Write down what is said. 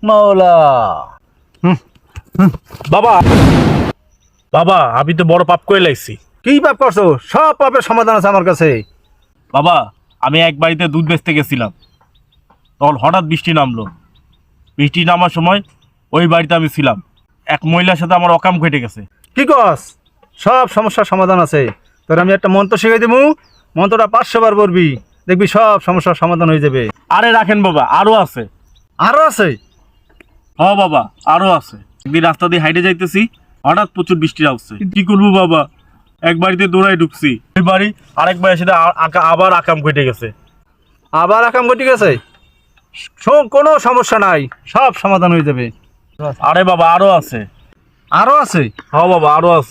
মাওলা। বাবা বাবা আমি তো বড় পাপ করে লাইছি। কি পাপ করছো? সব পাপের সমাধান আছে আমার কাছে। বাবা আমি এক বাড়িতে দুধ বেচতে গেছিলাম, তখন হঠাৎ বৃষ্টি নামলো। বৃষ্টি নামার সময় ওই বাড়িতে আমি ছিলাম, এক মহিলার সাথে আমার অকাম ঘটে গেছে। কি কস? সব সমস্যার সমাধান আছে। তোর আমি একটা মন্ত্র শিখাই দেবো, মন্ত্রটা 500 বার পড়বি, দেখবি সব সমস্যার সমাধান হয়ে যাবে। আরে রাখেন বাবা, আরো আছে। আরো আছে? হ্যাঁ বাবা আরো আছে। একদিন রাস্তা দিয়ে হাইটে যাইতেছি, হঠাৎ প্রচুর বৃষ্টি আসছে। কি করবো বাবা, এক বাড়িতে দৌড়াই ঢুকছি, ওই বাড়ি আরেক বাড়ির সাথে আবার আকাম ঘটে গেছে। আবার আকাম ঘটে গেছে? শোন, কোনো সমস্যা নাই, সব সমাধান হয়ে যাবে। আরে বাবা আরো আছে। আরো আছে? হ্যাঁ বাবা আরো আছে।